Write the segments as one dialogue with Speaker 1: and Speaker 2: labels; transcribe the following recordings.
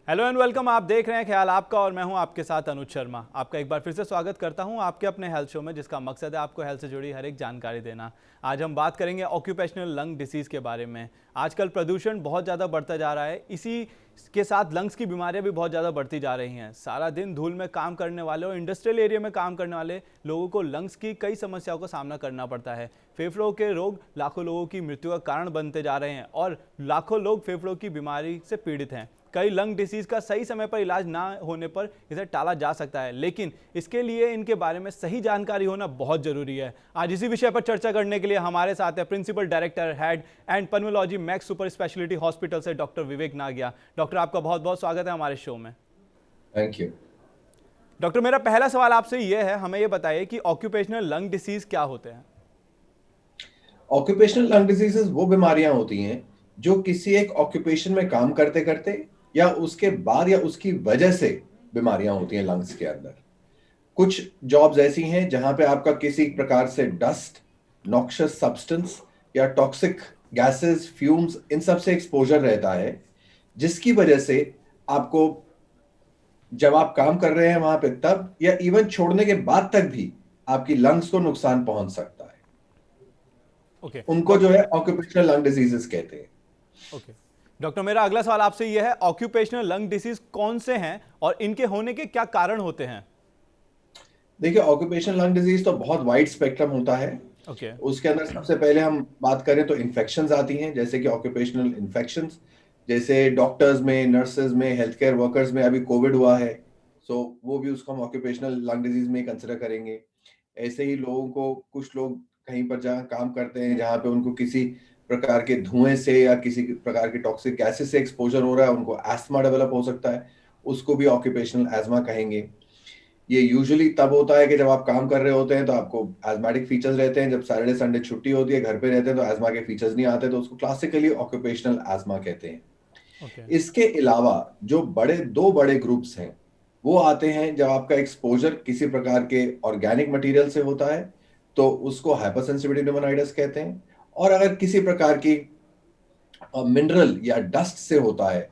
Speaker 1: Hello and welcome. आप देख रहे हैं ख्याल आपका और मैं हूं आपके साथ अनुज शर्मा। आपका एक बार फिर से स्वागत करता हूं आपके अपने हेल्थ शो में, जिसका मकसद है आपको हेल्थ से जुड़ी हर एक जानकारी देना। आज हम बात करेंगे ऑक्यूपेशनल लंग डिसीज़ के बारे में। आजकल प्रदूषण बहुत ज़्यादा बढ़ता जा रहा है, इसी के साथ लंग्स की बीमारियां भी बहुत ज़्यादा बढ़ती जा रही हैं। सारा दिन धूल में काम करने वाले और इंडस्ट्रियल एरिया में काम करने वाले लोगों को लंग्स की कई समस्याओं का सामना करना पड़ता है। फेफड़ों के रोग लाखों लोगों की मृत्यु का कारण बनते जा रहे हैं और लाखों लोग फेफड़ों की बीमारी से पीड़ित हैं। कई लंग डिसीज का सही समय पर इलाज ना होने पर इसे टाला जा सकता है, लेकिन इसके लिए इनके बारे में सही जानकारी होना बहुत जरूरी है। आज इसी विषय पर चर्चा करने के लिए हमारे साथ है principal director head and pulmonology Max super speciality hospital से डॉक्टर विवेक नागिया। डॉक्टर, आपका बहुत बहुत स्वागत है हमारे शो में।
Speaker 2: Thank you.
Speaker 1: डॉक्टर, मेरा पहला सवाल आपसे यह है, हमें यह बताइए कि ऑक्यूपेशनल लंग डिसीज क्या होते हैं।
Speaker 2: ऑक्यूपेशनल लंग डिजीजेस वो बीमारियां होती हैं जो किसी एक ऑक्यूपेशन में काम करते करते या उसके बाद या उसकी वजह से बीमारियां होती हैं लंग्स के अंदर। कुछ जॉब्स ऐसी हैं जहां पे आपका किसी प्रकार से डस्ट, नॉक्शियस सब्सटेंस या टॉक्सिक गैसेस, फ्यूम्स, इन सब से एक्सपोजर रहता है, जिसकी वजह से आपको जब आप काम कर रहे हैं वहां पे तब या इवन छोड़ने के बाद तक भी आपकी लंग्स को नुकसान पहुंच सकता है।
Speaker 1: ओके
Speaker 2: उनको जो
Speaker 1: डॉक्टर।
Speaker 2: है ऑक्यूपेशनल लंग डिजीजेस कहते हैं।
Speaker 1: ओके डॉक्टर, मेरा अगला सवाल आपसे यह है, ऑक्यूपेशनल लंग डिसीज कौन से हैं और इनके होने के क्या कारण होते हैं।
Speaker 2: देखिए, ऑक्यूपेशनल लंग डिजीज तो बहुत वाइड स्पेक्ट्रम होता है।
Speaker 1: ओके।
Speaker 2: उसके अंदर सबसे पहले हम बात करें तो इन्फेक्शंस आती हैं, जैसे कि ऑक्यूपेशनल इन्फेक्शंस, जैसे डॉक्टर्स में, नर्सेज में, हेल्थ केयर वर्कर्स में अभी कोविड हुआ है, सो वो भी उसको हम ऑक्यूपेशनल लंग डिजीज में कंसिडर करेंगे। ऐसे ही लोगों को, कुछ लोग कहीं पर जहाँ काम करते हैं जहाँ पे उनको किसी प्रकार के धुएं से या किसी प्रकार के टॉक्सिक गैसेस से एक्सपोजर हो रहा है, उनको एस्थमा डेवलप हो सकता है, उसको भी ऑक्यूपेशनल एस्थमा कहेंगे। ये यूजुअली तब होता है कि जब आप काम कर रहे होते हैं तो आपको एस्थमेटिक फीचर्स रहते हैं, जब सैटरडे संडे छुट्टी होती है, घर पे रहते हैं तो एस्थमा के फीचर्स नहीं आते, तो उसको क्लासिकली ऑक्यूपेशनल एस्थमा कहते हैं।
Speaker 1: ओके।
Speaker 2: इसके अलावा जो दो बड़े ग्रुप्स हैं वो आते हैं जब आपका एक्सपोजर किसी प्रकार के ऑर्गेनिक मटेरियल से होता है तो उसको हाइपरसेंसिटिविटी न्यूमोनाइटिस कहते हैं, और अगर किसी प्रकार की मिनरल या डस्ट से होता है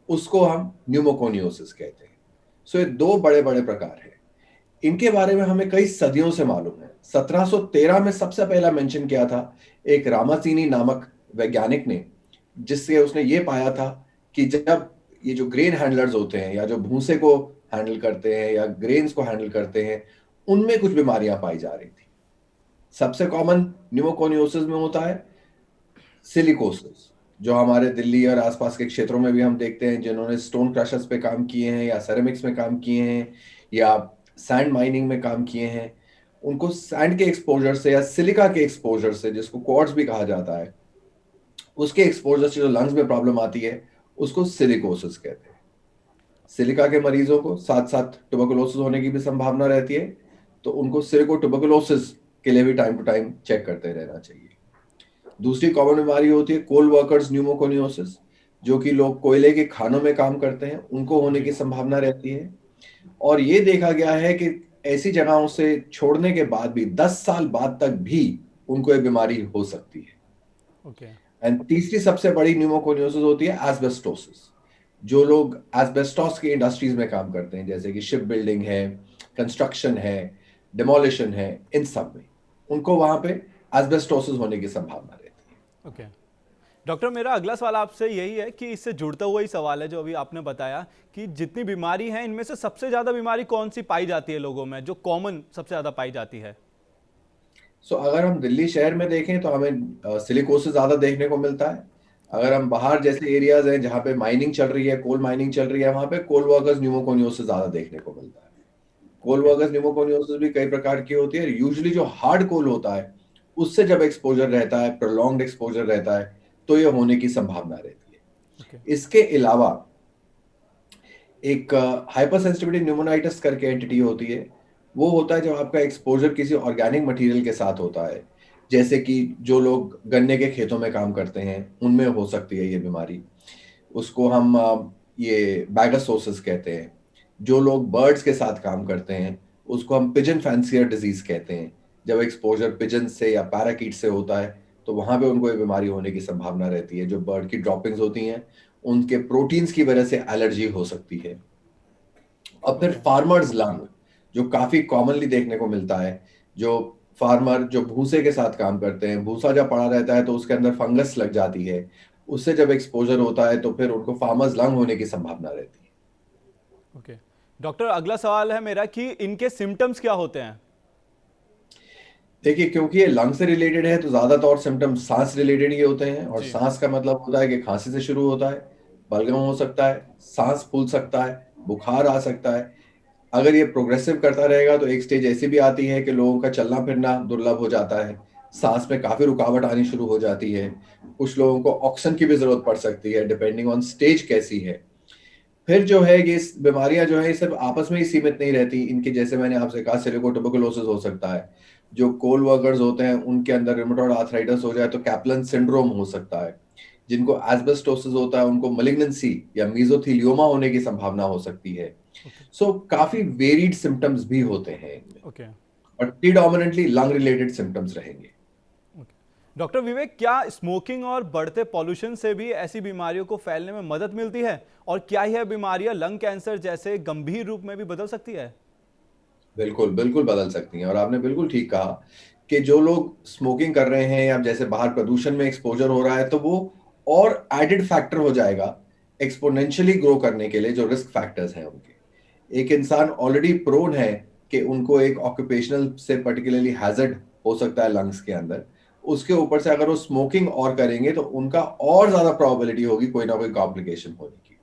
Speaker 2: उसको हम न्यूमोकोनियोसिस कहते हैं। सो ये दो बड़े बड़े प्रकार हैं। इनके बारे में हमें कई सदियों से मालूम है। 1713 में सबसे पहला मेंशन किया था एक रामासीनी नामक वैज्ञानिक ने, जिससे उसने ये पाया था कि जब ये जो ग्रेन हैंडलर्स होते हैं या जो भूसे को हैंडल करते हैं या ग्रेन्स को हैंडल करते हैं, उनमें कुछ बीमारियां पाई जा रही थी। सबसे कॉमन न्यूमोकोनियोसिस में होता है सिलिकोसिस, जो हमारे दिल्ली और आसपास के क्षेत्रों में भी हम देखते हैं। जिन्होंने स्टोन क्रशर्स पे काम किए हैं या सेरेमिक्स में काम किए हैं या सैंड माइनिंग में काम किए हैं, उनको सैंड के एक्सपोजर से या सिलिका के एक्सपोजर से, जिसको क्वार्ट्ज भी कहा जाता है, उसके एक्सपोजर से जो लंग्स में प्रॉब्लम आती है उसको सिलिकोसिस कहते हैं। सिलिका के मरीजों को साथ साथ ट्यूबरकुलोसिस होने की भी संभावना रहती है, तो उनको सिलिको ट्यूबरकुलोसिस के लिए भी टाइम टू टाइम चेक करते रहना चाहिए। दूसरी कॉमन बीमारी होती है कोल वर्कर्स न्यूमोकोनियोसिस, जो कि लोग कोयले के खानों में काम करते हैं, उनको होने
Speaker 1: जी।
Speaker 2: की संभावना रहती है। और ये देखा गया है कि ऐसी जगहों से छोड़ने के बाद भी 10 साल बाद तक भी उनको ये बीमारी हो सकती है।
Speaker 1: ओके।
Speaker 2: एंड तीसरी सबसे बड़ी न्यूमोकोनियोसिस होती है एस्बेस्टोसिस। जो लोग एस्बेस्टोस की इंडस्ट्रीज में काम करते हैं, जैसे कि शिप बिल्डिंग है, कंस्ट्रक्शन है, डिमोलिशन है, इन सब में उनको वहां पे एस्बेस्टोसिस होने की संभावना रहती है।
Speaker 1: ओके डॉक्टर, मेरा अगला सवाल आपसे यही है कि इससे जुड़ता हुआ ही सवाल है जो अभी आपने बताया कि जितनी बीमारी है इनमें से सबसे ज़्यादा बीमारी कौन सी पाई जाती है लोगों में, जो कॉमन सबसे ज़्यादा पाई जाती है।
Speaker 2: अगर हम दिल्ली शहर में देखें तो हमें सिलिकोसिस ज्यादा देखने को मिलता है।
Speaker 1: ओके।
Speaker 2: अगर हम बाहर जैसे एरियाज हैं जहाँ पे माइनिंग चल रही है, कोल माइनिंग चल रही है, वहां पे कोल वर्कर्स न्यूमोकोनियोसिस ज्यादा देखने को मिलता है। कोल
Speaker 1: ओके।
Speaker 2: वर्कर्स न्यूमोकोनियोसिस भी कई प्रकार की होती है। यूजुअली जो हार्ड कोल होता है उससे जब एक्सपोजर रहता है, प्रोलॉन्ग्ड एक्सपोजर रहता है, तो ये होने की संभावना रहती है।
Speaker 1: ओके।
Speaker 2: इसके अलावा एक हाइपर सेंसिटिविटी न्यूमोनाइटिस करके एंटिटी होती है। वो होता है जब आपका एक्सपोजर किसी ऑर्गेनिक मटेरियल के साथ होता है, जैसे कि जो लोग गन्ने के खेतों में काम करते हैं उनमें हो सकती है ये बीमारी। उसको हम ये बैगोसोसिस कहते हैं। जो लोग बर्ड्स के साथ काम करते हैं उसको हम पिजन फैंसियर डिजीज कहते हैं। जब एक्सपोजर पिजन से या पैराकीट से होता है तो वहां पे उनको ये बीमारी होने की संभावना रहती है। जो बर्ड की ड्रॉपिंग्स होती हैं उनके प्रोटीन्स की वजह से एलर्जी हो सकती है। और फिर
Speaker 1: ओके।
Speaker 2: फार्मर्स लंग, जो काफी कॉमनली देखने को मिलता है, जो फार्मर जो भूसे के साथ काम करते हैं, भूसा जब पड़ा रहता है तो उसके अंदर फंगस लग जाती है, उससे जब एक्सपोजर होता है तो फिर उनको फार्मर्स लंग होने की संभावना रहती है।
Speaker 1: ओके डॉक्टर, अगला सवाल है मेरा कि इनके सिम्टम्स क्या होते हैं?
Speaker 2: देखिए, क्योंकि ये लंग से रिलेटेड है तो ज्यादातर सिम्टम्स सांस रिलेटेड ही होते हैं, और
Speaker 1: जी।
Speaker 2: सांस का मतलब होता है कि खांसी से शुरू होता है, बलगम हो सकता है, सांस फूल सकता है, बुखार आ सकता है। अगर ये प्रोग्रेसिव करता रहेगा तो एक स्टेज ऐसी भी आती है कि लोगों का चलना फिरना दुर्लभ हो जाता है, सांस में काफी रुकावट आनी शुरू हो जाती है, कुछ लोगों को ऑक्सीजन की भी जरूरत पड़ सकती है डिपेंडिंग ऑन स्टेज कैसी है। फिर जो है ये बीमारियां जो है ये सिर्फ आपस में ही सीमित नहीं रहती, इनके जैसे मैंने आपसे कहा सिलिकोटुबरकुलोसिस हो सकता है, जो कोल वर्कर्स होते हैं उनके अंदर रिमेटॉइड आर्थराइटिस हो जाए तो कैप्लन सिंड्रोम हो सकता है, जिनको एस्बेस्टोसिस होता है उनको मलिग्नेंसी या मीजोथीलियोमा होने की संभावना हो सकती है।
Speaker 1: ओके।
Speaker 2: सो काफी वेरिड सिम्टम्स भी होते हैं इनमें,
Speaker 1: ओके।
Speaker 2: और प्रीडोमिनेंटली लंग रिलेटेड सिम्टम्स रहेंगे।
Speaker 1: ओके डॉक्टर विवेक, क्या स्मोकिंग और बढ़ते पॉल्यूशन से भी ऐसी बीमारियों को फैलने में मदद मिलती है, और क्या यह बीमारियां लंग कैंसर जैसे गंभीर रूप में भी बदल सकती है?
Speaker 2: बिल्कुल बिल्कुल बदल सकती हैं, और आपने बिल्कुल ठीक कहा कि जो लोग स्मोकिंग कर रहे हैं या जैसे बाहर प्रदूषण में एक्सपोजर हो रहा है तो वो और एडेड फैक्टर हो जाएगा एक्सपोनेंशियली ग्रो करने के लिए, जो रिस्क फैक्टर्स हैं उनके। एक इंसान ऑलरेडी प्रोन है कि उनको एक ऑक्यूपेशनल से पर्टिकुलरली हैजर्ड हो सकता है लंग्स के अंदर, उसके ऊपर से अगर वो स्मोकिंग और करेंगे तो उनका और ज्यादा प्रोबेबिलिटी होगी कोई ना कोई कॉम्प्लिकेशन होने की।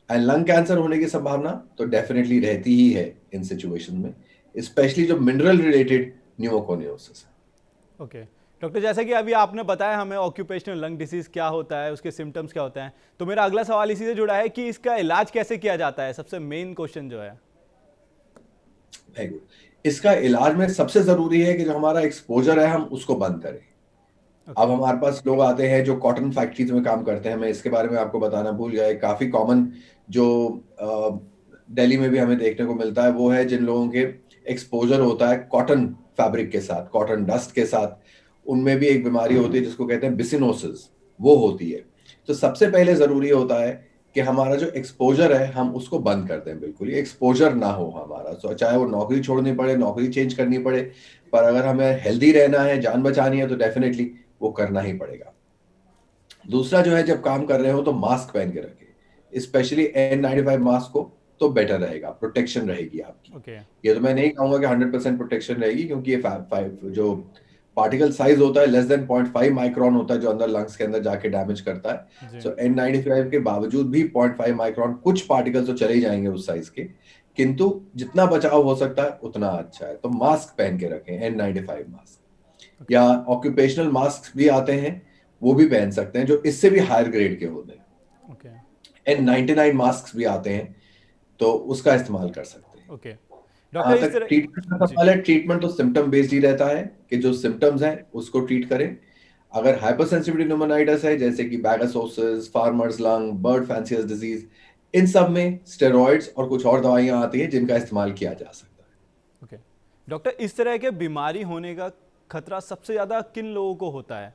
Speaker 2: एंड लंग कैंसर होने की संभावना तो डेफिनेटली रहती ही है इन सिचुएशन में, स्पेशली जो मिनरल रिलेटेड न्यूमोकोनियोसिस है।
Speaker 1: ओके डॉक्टर, जैसा कि अभी आपने बताया हमें ऑक्यूपेशनल लंग डिसीज क्या होता है, उसके सिम्टम्स क्या होते हैं, तो मेरा अगला सवाल इसी से जुड़ा है कि इसका इलाज कैसे किया जाता है, सबसे मेन क्वेश्चन जो है।
Speaker 2: Very good. इसका इलाज में सबसे जरूरी है कि जो हमारा एक्सपोजर है हम उसको बंद करें। अब
Speaker 1: ओके।
Speaker 2: हमारे पास लोग आते हैं जो कॉटन फैक्ट्रीज में काम करते हैं, मैं इसके बारे में आपको बताना भूल गया, एक काफी कॉमन जो दिल्ली में भी हमें देखने को मिलता है वो है जिन लोगों के एक्सपोजर होता है कॉटन फैब्रिक के साथ, कॉटन डस्ट के साथ, उनमें भी एक बीमारी होती है जिसको कहते हैं बिसिनोसिस, वो होती है। तो सबसे पहले जरूरी होता है कि हमारा जो एक्सपोजर है हम उसको बंद कर दें, बिल्कुल ही एक्सपोजर ना हो हमारा, तो चाहे वो नौकरी छोड़नी पड़े, नौकरी चेंज करनी पड़े, पर अगर हमें हेल्दी रहना है, जान बचानी है, तो डेफिनेटली वो करना ही पड़ेगा। दूसरा जो है, जब काम कर रहे हो तो मास्क पहन के रखें, स्पेशली N95 मास्क को, तो बेटर रहेगा, प्रोटेक्शन रहेगी आपकी।
Speaker 1: ओके।
Speaker 2: ये तो मैं नहीं कहूंगा कि 100% प्रोटेक्शन रहेगी, क्योंकि ये जो पार्टिकल साइज होता है लेस देन 0.5 माइक्रोन होता है जो अंदर लंग्स के अंदर जाके डैमेज करता है।
Speaker 1: जी।
Speaker 2: सो N95 के बावजूद भी 0.5 माइक्रोन, कुछ पार्टिकल तो चले ही जाएंगे उस साइज के, किंतु जितना बचाव हो सकता है उतना अच्छा है, तो मास्क पहन के रखें, N95 मास्क।
Speaker 1: ओके।
Speaker 2: या ऑक्यूपेशनल मास्क भी आते हैं, वो भी पहन सकते हैं जो इससे भी हायर ग्रेड के होते हैं।
Speaker 1: ओके।
Speaker 2: N99 मास्क भी आते हैं, तो उसका इस्तेमाल कर सकते हैं।
Speaker 1: ओके
Speaker 2: जहां
Speaker 1: डॉक्टर, इस
Speaker 2: तक
Speaker 1: तरह।
Speaker 2: ट्रीटमेंट का
Speaker 1: जी।
Speaker 2: सवाल है, ट्रीटमेंट तो सिम्टम बेस्ड ही रहता है कि जो सिम्टम्स हैं उसको ट्रीट करें। अगर हाइपरसेंसिटिविटी न्यूमोनाइटिस है जैसे कि बैगासोसिस, फार्मर्स लंग, बर्ड फैंसियस डिजीज, इन सब में स्टेरॉइड्स और कुछ और दवाइयां आती हैं जिनका इस्तेमाल किया जा सकता है।
Speaker 1: ओके डॉक्टर, इस तरह के बीमारी होने का खतरा सबसे ज़्यादा किन लोगों को होता है?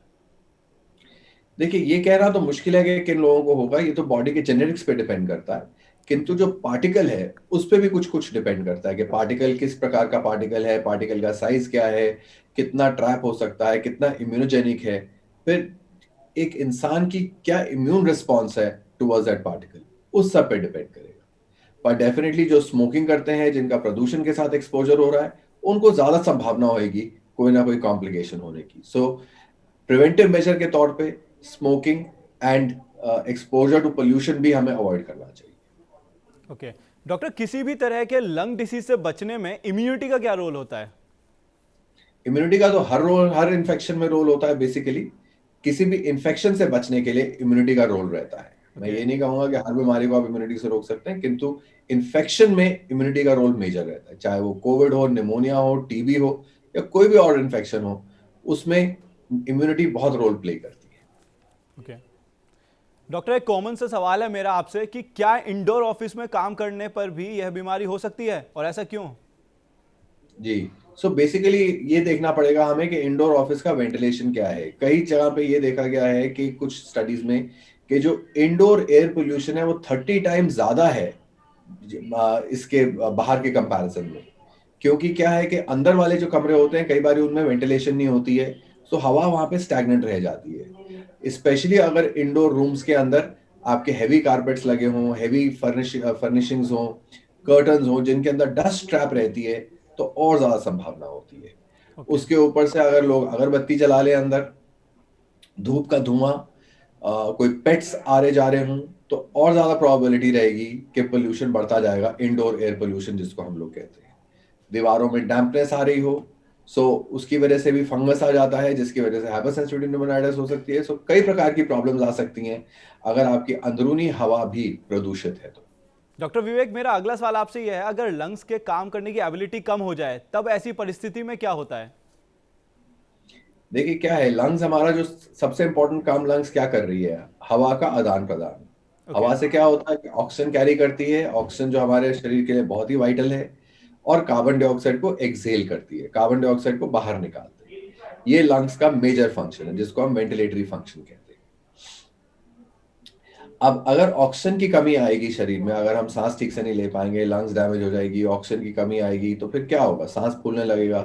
Speaker 2: देखिए, ये कहना तो मुश्किल है कि किन लोगों को होगा, ये तो बॉडी के जेनेटिक्स पे डिपेंड करता है, किंतु
Speaker 1: ओके।
Speaker 2: जो पार्टिकल है उस पे भी कुछ कुछ डिपेंड करता है कि पार्टिकल किस प्रकार का पार्टिकल है, पार्टिकल का साइज क्या है, कितना ट्रैप हो सकता है, कितना इम्यूनोजेनिक है, फिर एक इंसान की क्या इम्यून रिस्पॉन्स है टुवर्ड्स दैट पार्टिकल, उस सब पे डिपेंड करेगा। पर डेफिनेटली जो स्मोकिंग करते हैं, जिनका प्रदूषण के साथ एक्सपोजर हो रहा है, उनको ज्यादा संभावना होगी कोई ना कोई कॉम्प्लिकेशन होने की। सो प्रिवेंटिव मेजर के तौर पे smoking and exposure to pollution भी हमें अवॉइड करना चाहिए।
Speaker 1: ओके डॉक्टर, किसी भी तरह के लंग डिसीज से बचने में इम्यूनिटी का क्या रोल होता है?
Speaker 2: इम्यूनिटी का तो हर इन्फेक्शन में रोल होता है बेसिकली। किसी भी इन्फेक्शन से बचने के लिए इम्यूनिटी का रोल रहता है। मैं
Speaker 1: ओके।
Speaker 2: ये नहीं कहूंगा कि हर बीमारी को आप इम्यूनिटी से रोक सकते हैं, किंतु इन्फेक्शन में इम्यूनिटी का रोल मेजर रहता है, चाहे वो कोविड हो, निमोनिया हो, टीबी हो, या कोई भी और इन्फेक्शन हो, उसमें इम्यूनिटी बहुत रोल प्ले करती है।
Speaker 1: ओके डॉक्टर, एक कॉमन सा सवाल है मेरा आपसे कि क्या इंडोर ऑफिस में काम करने पर भी यह बीमारी हो सकती है, और ऐसा क्यों?
Speaker 2: जी, सो बेसिकली ये देखना पड़ेगा हमें कि इंडोर ऑफिस का वेंटिलेशन क्या है। कई जगह पे ये देखा गया है कि कुछ स्टडीज में कि जो इंडोर एयर पोल्यूशन है वो 30 टाइम्स ज्यादा है इसके बाहर के कंपैरिजन में। क्योंकि क्या है कि अंदर वाले जो कमरे होते हैं कई बार उनमें वेंटिलेशन नहीं होती है, तो हवा वहां पे स्टैग्नेंट रह जाती है। स्पेशली अगर इंडोर रूम्स के अंदर आपके हैवी कारपेट्स लगे हों, हैवी फर्निशिंग्स हों, कर्टन्स हों जिनके अंदर डस्ट ट्रैप रहती है, तो और ज्यादा संभावना होती है।
Speaker 1: ओके।
Speaker 2: उसके ऊपर से अगर लोग अगरबत्ती जला ले अंदर, धूप का धुआं, कोई पेट्स आ रहे जा रहे हों, तो और ज्यादा प्रोबेबिलिटी रहेगी कि पोल्यूशन बढ़ता जाएगा, इंडोर एयर पोल्यूशन जिसको हम लोग कहते हैं। दीवारों में डैम्पनेस आ रही हो, सो उसकी वजह से भी फंगस आ जाता है, जिसकी वजह से हाइपरसेंसिटिविटी न्यूमोनाइटिस हो सकती है। सो कई प्रकार की प्रॉब्लम्स आ सकती हैं अगर आपकी अंदरूनी हवा भी प्रदूषित है तो।
Speaker 1: डॉक्टर विवेक, मेरा अगला सवाल आपसे यह है, अगर लंग्स के काम करने की एबिलिटी कम हो जाए तब ऐसी परिस्थिति में क्या होता है?
Speaker 2: देखिए क्या है, लंग्स हमारा जो सबसे इंपॉर्टेंट काम लंग्स क्या कर रही है, हवा का आदान प्रदान।
Speaker 1: ओके।
Speaker 2: हवा से क्या होता है कि ऑक्सीजन कैरी करती है, ऑक्सीजन जो हमारे शरीर के लिए बहुत ही वाइटल है, और कार्बन डाइऑक्साइड को एक्सहेल करती है, कार्बन डाइऑक्साइड को बाहर निकालती है। ये लंग्स का मेजर फंक्शन है जिसको हम वेंटिलेटरी फंक्शन कहते हैं। अब अगर ऑक्सीजन की कमी आएगी शरीर में, अगर हम सांस ठीक से नहीं ले पाएंगे, लंग्स डैमेज हो जाएगी, ऑक्सीजन की कमी आएगी, तो फिर क्या होगा, सांस फूलने लगेगा।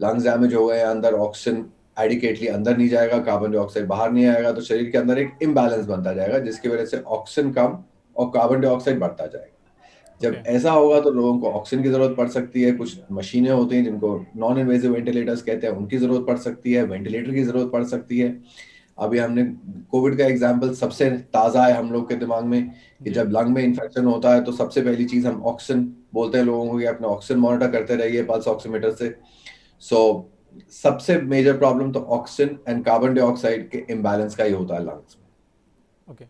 Speaker 2: लंग्स डैमेज हो गए, अंदर ऑक्सीजन एडिकेटली अंदर नहीं जाएगा, कार्बन डाइऑक्साइड बाहर नहीं आएगा, तो शरीर के अंदर एक इम्बैलेंस बनता जाएगा, जिसकी वजह से ऑक्सीजन कम और कार्बन डाइऑक्साइड बढ़ता जाएगा।
Speaker 1: ओके।
Speaker 2: जब ऐसा होगा तो लोगों को ऑक्सीजन की जरूरत पड़ सकती है, कुछ मशीनें होती हैं जिनको नॉन इन्वेजिव वेंटिलेटर्स कहते हैं, उनकी जरूरत पड़ सकती है, वेंटिलेटर की जरूरत पड़ सकती है। अभी हमने कोविड का एग्जाम्पल सबसे ताजा है हम लोग के दिमाग में, कि
Speaker 1: जी।
Speaker 2: जब लंग में इन्फेक्शन होता है तो सबसे पहली चीज हम ऑक्सीजन बोलते हैं लोगों को कि अपना ऑक्सीजन मॉनिटर करते रहिए पल्स ऑक्सीमीटर से। सो सबसे मेजर प्रॉब्लम तो ऑक्सीजन एंड कार्बन डाइऑक्साइड के इम्बैलेंस का ही होता है लंग्स में।
Speaker 1: ओके।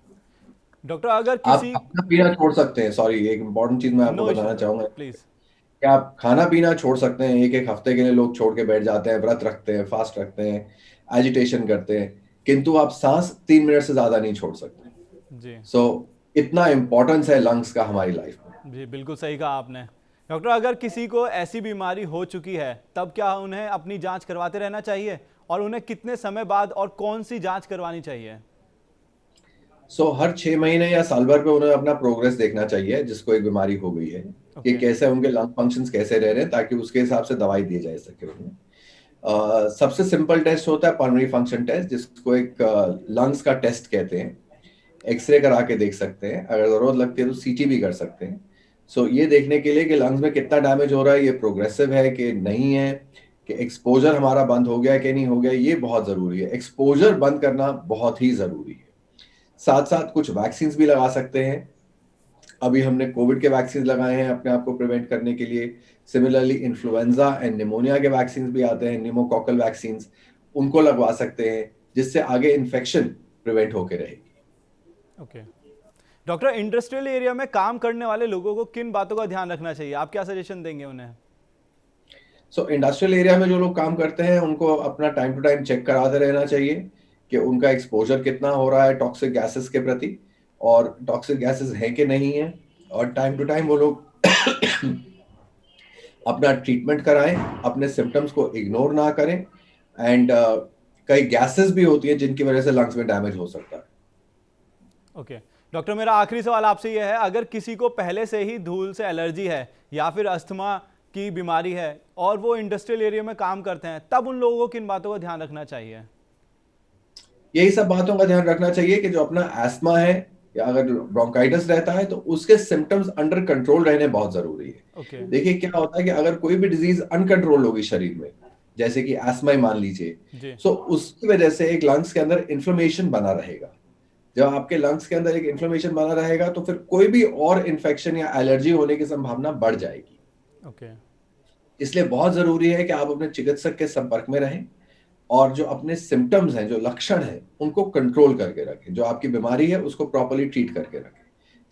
Speaker 1: डॉक्टर, अगर
Speaker 2: आप
Speaker 1: किसी...
Speaker 2: खाना पीना छोड़ सकते हैं, सॉरी एक इंपॉर्टेंट चीज मैं आपको
Speaker 1: नो इशू
Speaker 2: बताना
Speaker 1: सर,
Speaker 2: चाहूंगा
Speaker 1: प्लीज।
Speaker 2: कि आप खाना पीना छोड़ सकते हैं। एक एक हफ्ते के लिए लोग छोड़ के बैठ जाते हैं, व्रत रखते हैं, फास्ट रखते हैं, एजिटेशन करते हैं, किंतु आप सांस 3 मिनट से ज्यादा नहीं छोड़ सकते।
Speaker 1: जी।
Speaker 2: सो इतना इंपॉर्टेंस है लंग्स का हमारी लाइफ में।
Speaker 1: जी, बिल्कुल सही कहा आपने। डॉक्टर, अगर किसी को ऐसी बीमारी हो चुकी है तब क्या उन्हें अपनी जांच करवाते रहना चाहिए, और उन्हें कितने समय बाद और कौन सी जांच करवानी चाहिए?
Speaker 2: हर 6 महीने या साल भर पे उन्हें अपना प्रोग्रेस देखना चाहिए, जिसको एक बीमारी हो गई है, कि
Speaker 1: ओके।
Speaker 2: कैसे उनके लंग फंक्शंस कैसे रह रहे हैं, ताकि उसके हिसाब से दवाई दी जा सके उन्हें। सबसे सिंपल टेस्ट होता है पल्मोनरी फंक्शन टेस्ट, जिसको एक लंग्स का टेस्ट कहते हैं। एक्सरे करा के देख सकते हैं, अगर जरूरत लगती है तो सीटी भी कर सकते हैं। ये देखने के लिए कि लंग्स में कितना डैमेज हो रहा है, ये प्रोग्रेसिव है कि नहीं है, कि एक्सपोजर हमारा बंद हो गया कि नहीं हो गया, ये बहुत जरूरी है। एक्सपोजर बंद करना बहुत ही जरूरी है। साथ साथ कुछ वैक्सीन भी लगा सकते हैं। अभी हमने कोविड के वैक्सीन लगाए हैं अपने आप को प्रिवेंट करने के लिए। सिमिलरली इन्फ्लुएंजा एंड निमोनिया के वैक्सीन भी आते हैं, निमोकॉकल वैक्सीन, उनको लगवा सकते हैं, जिससे आगे इन्फेक्शन प्रिवेंट होके रहेगी।
Speaker 1: ओके। डॉक्टर, इंडस्ट्रियल एरिया में काम करने वाले लोगों को किन बातों का ध्यान रखना चाहिए? आप क्या सजेशन देंगे उन्हें?
Speaker 2: इंडस्ट्रियल एरिया में जो लोग काम करते हैं उनको अपना टाइम टू टाइम चेक कराते रहना चाहिए कि उनका एक्सपोजर कितना हो रहा है टॉक्सिक गैसेस के प्रति, और टॉक्सिक गैसेस हैं कि नहीं है, और टाइम टू टाइम वो लोग अपना ट्रीटमेंट कराएं, अपने सिम्टम्स को इग्नोर ना करें। एंड कई गैसेस भी होती हैं जिनकी वजह से लंग्स में डैमेज हो सकता है।
Speaker 1: ओके। डॉक्टर, मेरा आखिरी सवाल आपसे यह है, अगर किसी को पहले से ही धूल से एलर्जी है या फिर अस्थमा की बीमारी है और वो इंडस्ट्रियल एरिया में काम करते हैं, तब उन लोगों को किन बातों का ध्यान रखना चाहिए?
Speaker 2: यही सब बातों का ध्यान रखना चाहिए कि जो अपना एस्मा है या अगर ब्रोंकाइटिस रहता है तो उसके सिम्टम्स अंडर कंट्रोल रहने बहुत जरूरी है।
Speaker 1: ओके।
Speaker 2: देखिए क्या होता है कि अगर कोई भी डिजीज अनकंट्रोल होगी शरीर में, जैसे कि एस्मा ही मान लीजिए,
Speaker 1: जी।
Speaker 2: उसकी वजह से एक लंग्स के अंदर इन्फ्लेमेशन बना रहेगा। जब आपके लंग्स के अंदर एक इन्फ्लेमेशन बना रहेगा तो फिर कोई भी और इन्फेक्शन या एलर्जी होने की संभावना बढ़ जाएगी।
Speaker 1: ओके।
Speaker 2: इसलिए बहुत जरूरी है कि आप अपने चिकित्सक के संपर्क में रहें, और जो अपने सिम्टम्स हैं, जो लक्षण हैं, उनको कंट्रोल करके रखें। जो आपकी बीमारी है उसको प्रॉपर्ली ट्रीट करके रखें,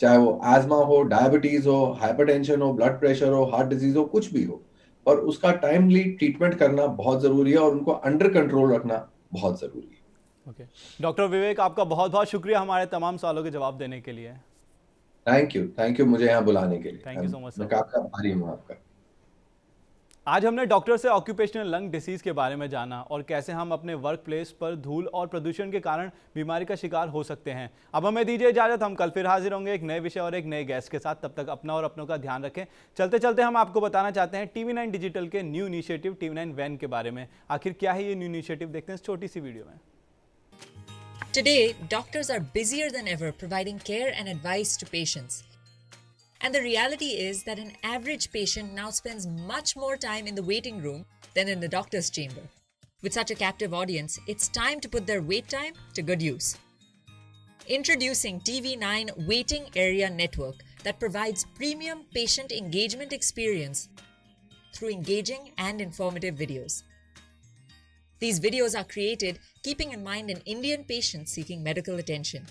Speaker 2: चाहे वो एस्मा हो, डायबिटीज हो, हाइपरटेंशन हो, ब्लड प्रेशर हो, हार्ट डिजीज हो, कुछ भी हो, पर उसका टाइमली ट्रीटमेंट करना बहुत जरूरी है और उनको अंडर कंट्रोल रखना बहुत जरूरी है।
Speaker 1: ओके। डॉक्टर विवेक, आपका बहुत बहुत शुक्रिया हमारे तमाम सवालों के जवाब देने के लिए।
Speaker 2: थैंक यू मुझे यहाँ बुलाने के लिए।
Speaker 1: थैंक यू सो मच
Speaker 2: मैं
Speaker 1: सर।
Speaker 2: काफी आभारी हूँ आपका।
Speaker 1: आज हमने डॉक्टर से ऑक्यूपेशनल लंग डिसीज के बारे में जाना और कैसे हम अपने वर्क प्लेस पर धूल और प्रदूषण के कारण बीमारी का शिकार हो सकते हैं। अब हमें दीजिए इजाजत, हम कल फिर हाजिर होंगे एक नए विषय और एक नए गेस्ट के साथ। तब तक अपना और अपनों का ध्यान रखें। चलते चलते हम आपको बताना चाहते हैं TV9 डिजिटल के न्यू इनिशिएटिव TV9 वैन के बारे में। आखिर क्या है ये न्यू इनिशिएटिव, देखते हैं इस छोटी सी वीडियो में।
Speaker 3: Today, doctors are busier than ever providing care and advice to patients. And the reality is that an average patient now spends much more time in the waiting room than in the doctor's chamber. With such a captive audience, it's time to put their wait time to good use. Introducing TV9 Waiting Area Network that provides premium patient engagement experience through engaging and informative videos. These videos are created keeping in mind an Indian patient seeking medical attention.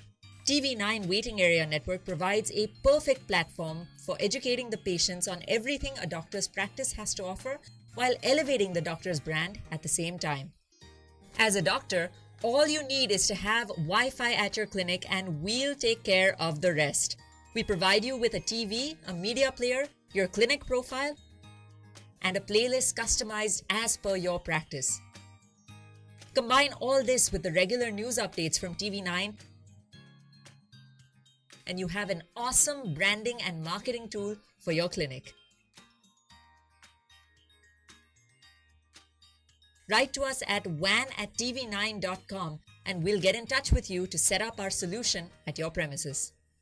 Speaker 3: TV9 Waiting Area Network provides a perfect platform for educating the patients on everything a doctor's practice has to offer while elevating the doctor's brand at the same time. As a doctor, all you need is to have Wi-Fi at your clinic and we'll take care of the rest. We provide you with a TV, a media player, your clinic profile, and a playlist customized as per your practice. Combine all this with the regular news updates from TV9 and you have an awesome branding and marketing tool for your clinic. Write to us at van@tv9.com and we'll get in touch with you to set up our solution at your premises.